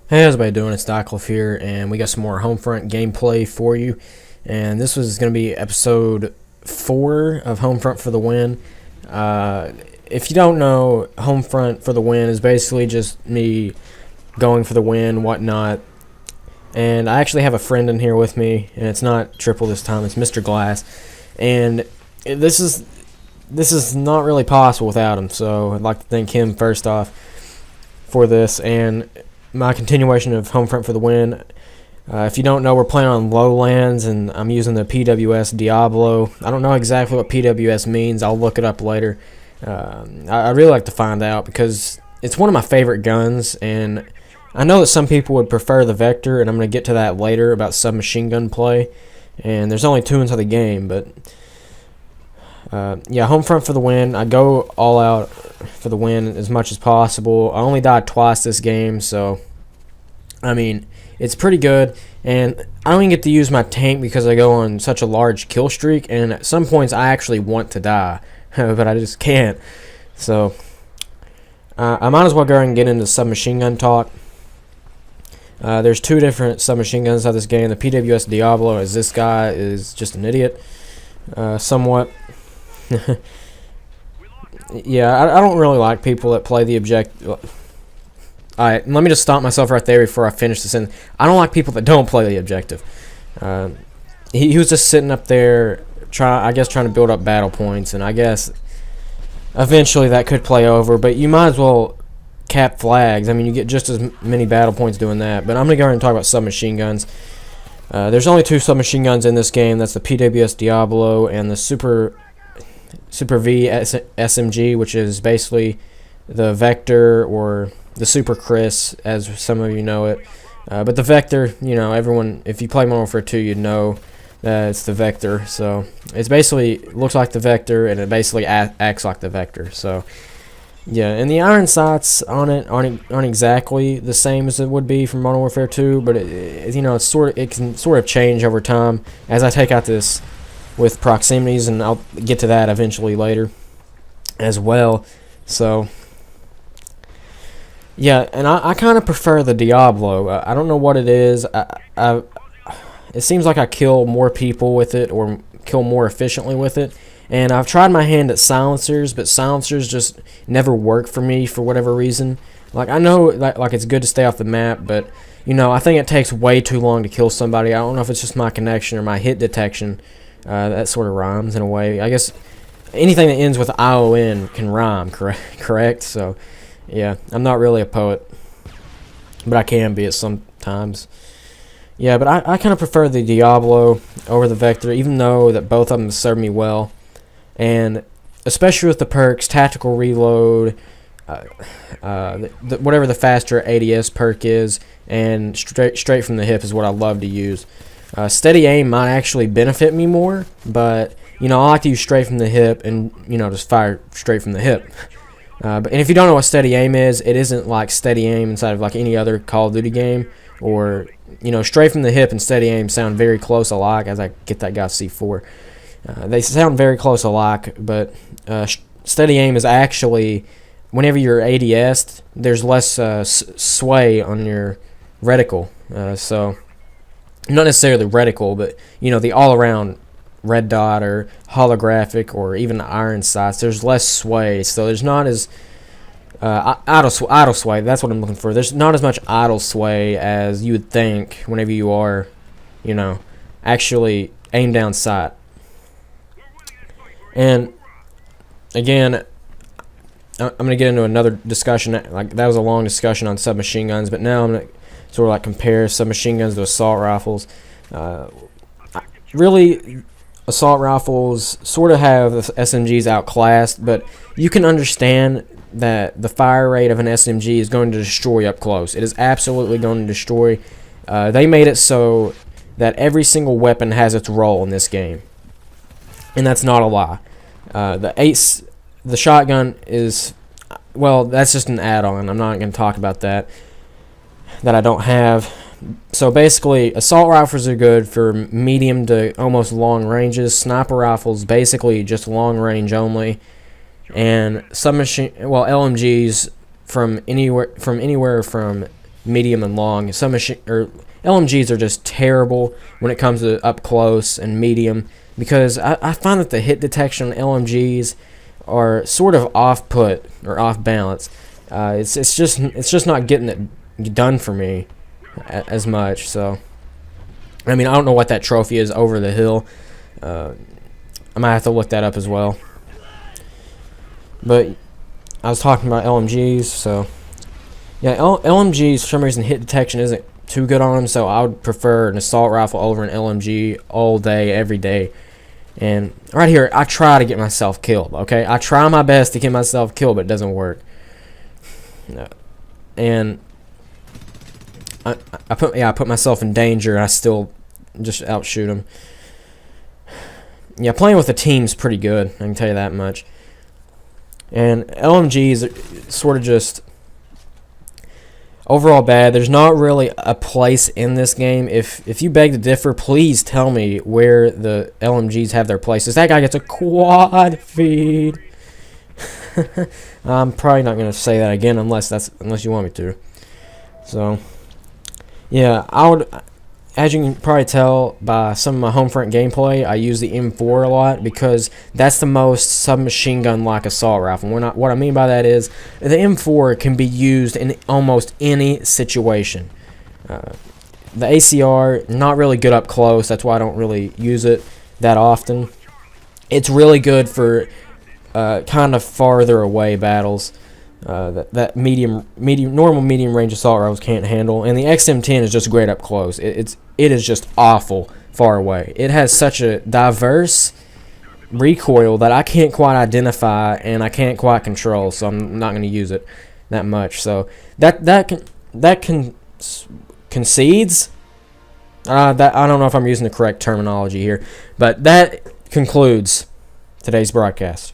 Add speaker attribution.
Speaker 1: Hey, how's everybody doing? It's Dockliff here, and we got some more Homefront gameplay for you. And this was going to be episode 4 of Homefront for the Win. If you don't know, Homefront for the Win is basically just me going for the win, whatnot. And I actually have a friend in here with me, and it's not Triple this time, it's Mr. Glass. And this is not really possible without him, so I'd like to thank him first off for this. And my continuation of Homefront for the Win. If you don't know, we're playing on Lowlands, and I'm using the PWS Diablo. I don't know exactly what PWS means. I'll look it up later. I'd really like to find out because it's one of my favorite guns, and I know that some people would prefer the Vector, and I'm going to get to that later about submachine gun play. And there's only 2 into the game, but yeah, Homefront for the Win. I go all out for the win as much as possible. I only died twice this game, so I mean, it's pretty good. And I don't even get to use my tank because I go on such a large kill streak, and at some points I actually want to die, but I just can't. So I might as well go and get into submachine gun talk. There's 2 different submachine guns out of this game. The PWS Diablo, as this guy is just an idiot, somewhat. Yeah, I don't really like people that play the objective. Alright, let me just stop myself right there before I finish this. I don't like people that don't play the objective. He was just sitting up there, trying to build up battle points, and I guess eventually that could play over. But you might as well cap flags. I mean, you get just as many battle points doing that. But I'm going to go ahead and talk about submachine guns. There's only 2 submachine guns in this game. That's the PWS Diablo and the Super V SMG, which is basically the Vector or the Super Chris, as some of you know it. But the Vector, you know, everyone, if you play Modern Warfare 2, you'd know that it's the Vector. So it's basically looks like the Vector, and it basically acts like the Vector. So yeah, and the iron sights on it aren't exactly the same as it would be from Modern Warfare 2, but you know, it can sort of change over time as I take out this with proximities, and I'll get to that eventually later as well. So yeah, and I kind of prefer the Diablo. I don't know what it is. It seems like I kill more people with it, or kill more efficiently with it. And I've tried my hand at silencers, but silencers just never work for me for whatever reason. Like, I know like it's good to stay off the map, but you know, I think it takes way too long to kill somebody. I don't know if it's just my connection or my hit detection. That sort of rhymes in a way. I guess anything that ends with ION can rhyme, correct? So yeah, I'm not really a poet, but I can be at sometimes. Yeah, but I kind of prefer the Diablo over the Vector, even though that both of them serve me well. And especially with the perks, tactical reload, whatever the faster ADS perk is, and straight from the hip is what I love to use. Steady aim might actually benefit me more, but you know, I like to use straight from the hip, and you know, just fire straight from the hip. And if you don't know what steady aim is, it isn't like steady aim inside of like any other Call of Duty game, or you know, straight from the hip and steady aim sound very close alike. As I get that guy C4, they sound very close alike, but steady aim is actually, whenever you're ADS'd, there's less sway on your reticle. So not necessarily reticle, but you know, the all-around red dot or holographic or even iron sights, there's less sway, so there's not as idle sway. That's what I'm looking for. There's not as much idle sway as you would think whenever you are, you know, actually aim down sight. And again, I'm going to get into another discussion. Like, that was a long discussion on submachine guns, but now I'm going to sort of like compare submachine guns to assault rifles. Really, assault rifles sort of have the SMGs outclassed, but you can understand that the fire rate of an SMG is going to destroy up close. It is absolutely going to destroy. They made it so that every single weapon has its role in this game, and that's not a lie. The shotgun is, well, that's just an add-on. I'm not going to talk about that I don't have. So basically, assault rifles are good for medium to almost long ranges. Sniper rifles basically just long range only, and LMGs from anywhere from medium and long. Some LMGs are just terrible when it comes to up close and medium, because I find that the hit detection on LMGs are sort of off put or off balance. It's just not getting it done for me as much. So I mean, I don't know what that trophy is over the hill. I might have to look that up as well. But I was talking about LMGs, so yeah, LMGs for some reason hit detection isn't too good on them, so I would prefer an assault rifle over an LMG all day, every day. And right here, I try to get myself killed. Okay, I try my best to get myself killed, but it doesn't work. And I put myself in danger, and I still just outshoot him. Yeah, playing with a team's pretty good, I can tell you that much. And LMGs are sort of just overall bad. There's not really a place in this game. If you beg to differ, please tell me where the LMGs have their places. That guy gets a quad feed. I'm probably not gonna say that again unless you want me to. So yeah, as you can probably tell by some of my Homefront gameplay, I use the M4 a lot because that's the most submachine gun-like assault rifle. What I mean by that is the M4 can be used in almost any situation. The ACR, not really good up close. That's why I don't really use it that often. It's really good for kind of farther away battles. That normal medium range assault rifles can't handle, and the XM10 is just great up close. It is just awful far away. It has such a diverse recoil that I can't quite identify and I can't quite control, so I'm not going to use it that much. So that concedes. That I don't know if I'm using the correct terminology here, but that concludes today's broadcast.